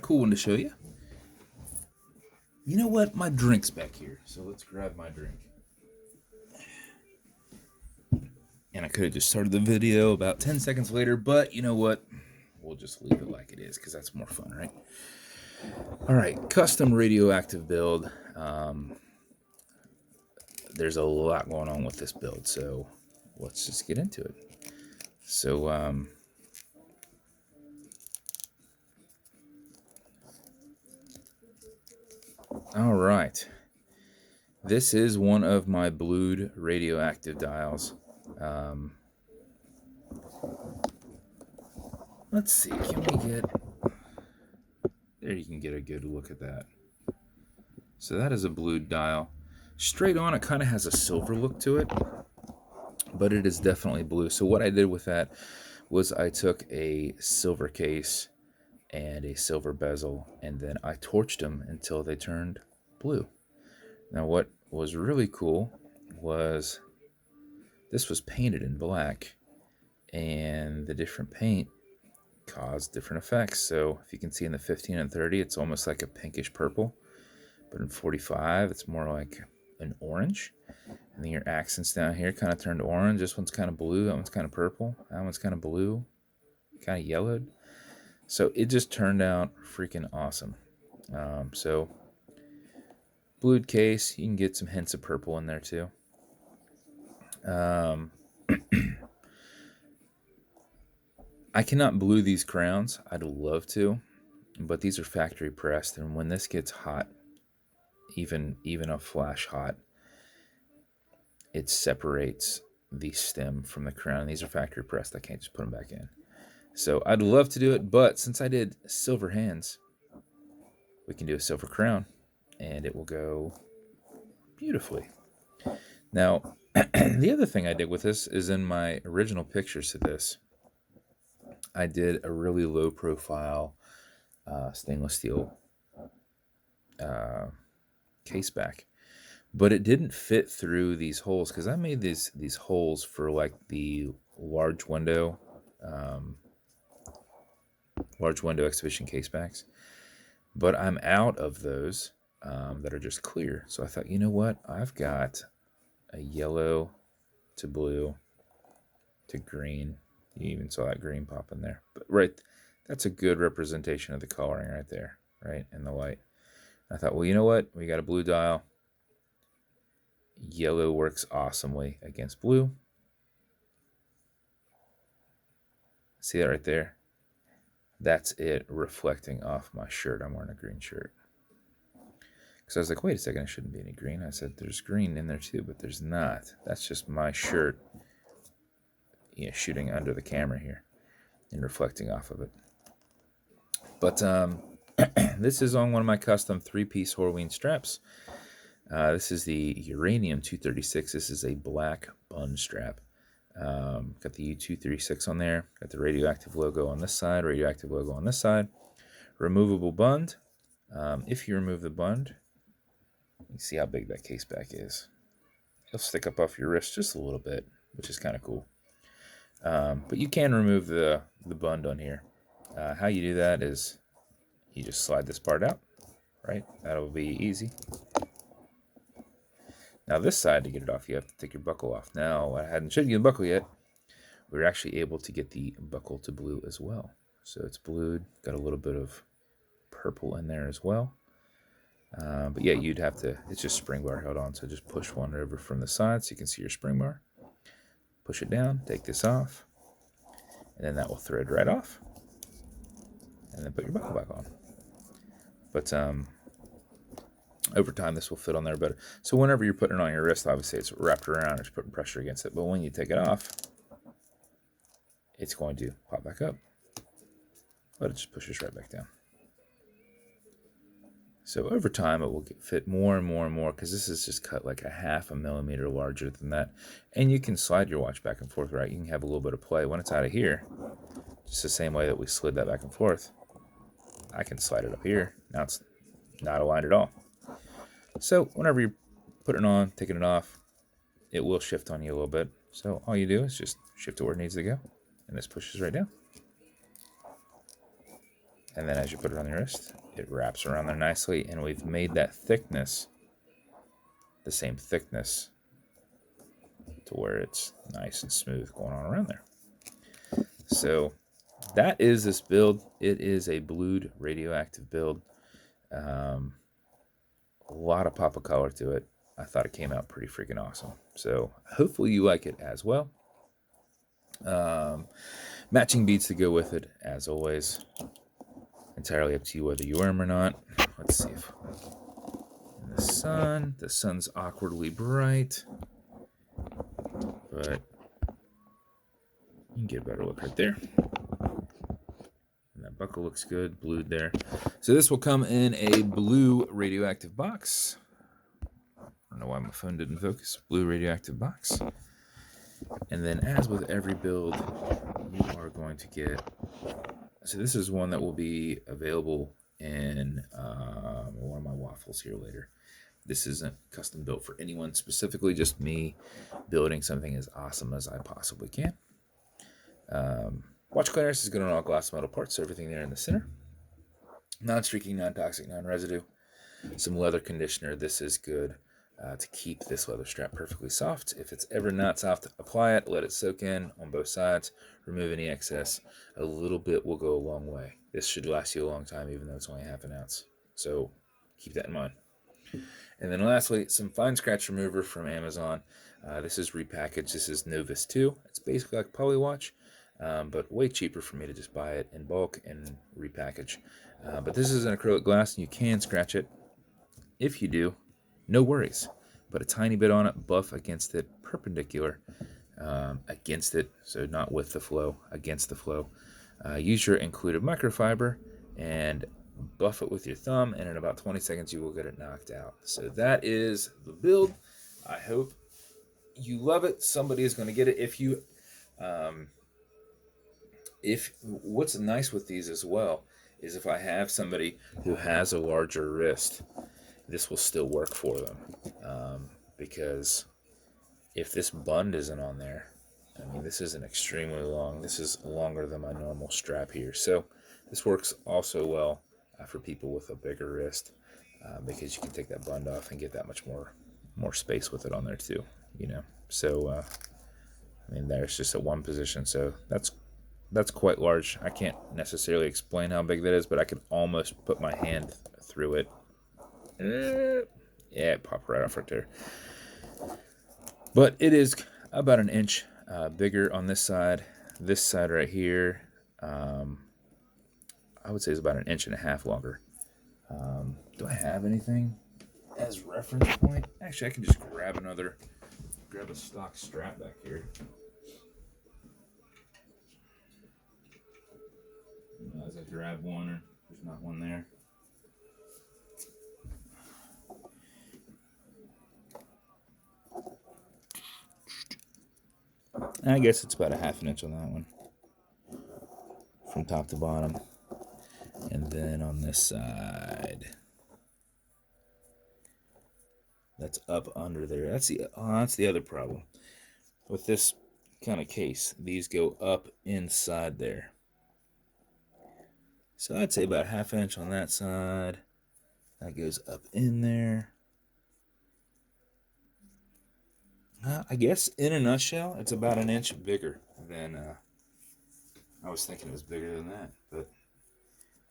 cool one to show you. You know what? My drink's back here, so let's grab my drink. And I could have just started the video about 10 seconds later, but you know what? We'll just leave it like it is because that's more fun, right? All right, custom radioactive build. There's a lot going on with this build, so let's just get into it. So, all right. This is one of my blued radioactive dials. Let's see, can we get... There you can get a good look at that. So that is a blued dial. Straight on, it kind of has a silver look to it, but it is definitely blue. So what I did with that was I took a silver case and a silver bezel, and then I torched them until they turned blue. Now what was really cool was this was painted in black, and the different paint caused different effects. So if you can see in the 15 and 30, it's almost like a pinkish purple, but in 45, it's more like an orange. And then your accents down here kind of turned orange. This one's kind of blue. That one's kind of purple. That one's kind of blue, kind of yellowed. So it just turned out freaking awesome. So blued case, you can get some hints of purple in there too. I cannot blue these crowns. I'd love to, but these are factory pressed, and when this gets hot, even a flash hot, it separates the stem from the crown. These are factory pressed. I can't just put them back in. So I'd love to do it, but since I did silver hands, we can do a silver crown, and it will go beautifully. Now, the other thing I did with this is in my original pictures of this, I did a really low profile stainless steel caseback, but it didn't fit through these holes because I made these holes for like the large window exhibition casebacks, but I'm out of those that are just clear. So I thought, you know what? I've got a yellow to blue to green. You even saw that green pop in there. But right, that's a good representation of the coloring right there, right, in the light. I thought, well, you know what? We got a blue dial. Yellow works awesomely against blue. See that right there? That's it reflecting off my shirt. I'm wearing a green shirt. Because I was like, wait a second, there shouldn't be any green. I said, there's green in there too, but there's not. That's just my shirt, you know, shooting under the camera here and reflecting off of it. But this is on one of my custom 3-piece Horween straps. This is the Uranium 236. This is a black bund strap. Got the U236 on there. Got the radioactive logo on this side, radioactive logo on this side. Removable bund. If you remove the bund, you see how big that case back is. It'll stick up off your wrist just a little bit, which is kind of cool. But you can remove the bund on here. How you do that is you just slide this part out, right? That'll be easy. Now this side, to get it off, you have to take your buckle off. Now, I hadn't showed you the buckle yet. We were actually able to get the buckle to blue as well. So it's blued, got a little bit of purple in there as well. But yeah, you'd have to, it's just spring bar held on. So just push one over from the side so you can see your spring bar. Push it down, take this off, and then that will thread right off. And then put your buckle back on. But over time, this will fit on there better. So whenever you're putting it on your wrist, obviously it's wrapped around, it's putting pressure against it. But when you take it off, it's going to pop back up. But it just pushes right back down. So over time, it will fit more and more and more because this is just cut like a 0.5 millimeter larger than that. And you can slide your watch back and forth, right? You can have a little bit of play. When it's out of here, just the same way that we slid that back and forth, I can slide it up here. Now it's not aligned at all. So whenever you're putting it on, taking it off, it will shift on you a little bit. So all you do is just shift it where it needs to go. And this pushes right down. And then as you put it on your wrist, it wraps around there nicely. And we've made that thickness the same thickness to where it's nice and smooth going on around there. So that is this build. It is a blued radioactive build. A lot of pop of color to it. I thought it came out pretty freaking awesome. So hopefully you like it as well. Matching beads to go with it, as always. Entirely up to you whether you wear them or not. Let's see if in the sun's awkwardly bright, but you can get a better look right there. And that buckle looks good, blued there. So this will come in a blue radioactive box. I don't know why my phone didn't focus. Blue radioactive box. And then as with every build, you are going to get... So this is one that will be available in one of my waffles here later. This isn't custom built for anyone specifically, just me building something as awesome as I possibly can. Watch clearance is good on all glass metal parts, so everything there in the center. Non-streaking, non-toxic, non-residue. Some leather conditioner. This is good to keep this leather strap perfectly soft. If it's ever not soft, apply it, let it soak in on both sides, remove any excess. A little bit will go a long way. This should last you a long time, even though it's only half an ounce. So keep that in mind. And then lastly, some fine scratch remover from Amazon. This is repackaged. This is Novus 2. It's basically like Polywatch, but way cheaper for me to just buy it in bulk and repackage. But this is an acrylic glass, and you can scratch it. If you do, no worries. Put a tiny bit on it, buff against it, perpendicular against it, so not with the flow, against the flow. Use your included microfiber and buff it with your thumb, and in about 20 seconds you will get it knocked out. So that is the build. I hope you love it. Somebody is going to get it. If what's nice with these as well is if I have somebody who has a larger wrist, this will still work for them, because if this bund isn't on there, I mean, this isn't extremely long. This is longer than my normal strap here. So this works also well for people with a bigger wrist, because you can take that bund off and get that much more space with it on there too, you know. So I mean, there's just a one position, so that's quite large. I can't necessarily explain how big that is, but I could almost put my hand through it. Yeah, it popped right off right there. But it is about an inch bigger on this side. This side right here, I would say is about an inch and a half longer. Do I have anything as reference point? Actually, I can just grab a stock strap back here. As I grab one, or there's not one there. I guess it's about a half an inch on that one, from top to bottom. And then on this side, that's up under there. That's the other problem with this kind of case. These go up inside there. So I'd say about half an inch on that side. That goes up in there. I guess in a nutshell, it's about an inch bigger than, I was thinking it was bigger than that, but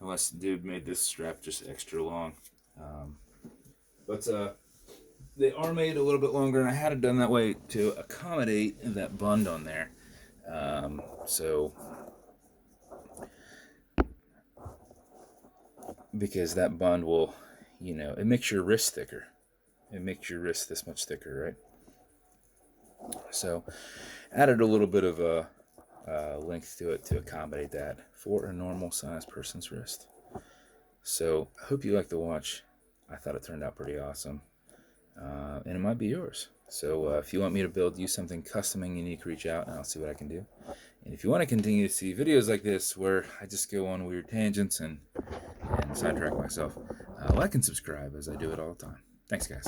unless the dude made this strap just extra long. But they are made a little bit longer, and I had it done that way to accommodate that bund on there. So, because that bund will, you know, it makes your wrist thicker. It makes your wrist this much thicker, right? So, added a little bit of a length to it to accommodate that for a normal sized person's wrist. So, I hope you like the watch. I thought it turned out pretty awesome. And it might be yours. So if you want me to build you something custom and unique, reach out and I'll see what I can do. And if you want to continue to see videos like this where I just go on weird tangents and sidetrack myself, like and subscribe, as I do it all the time. Thanks, guys.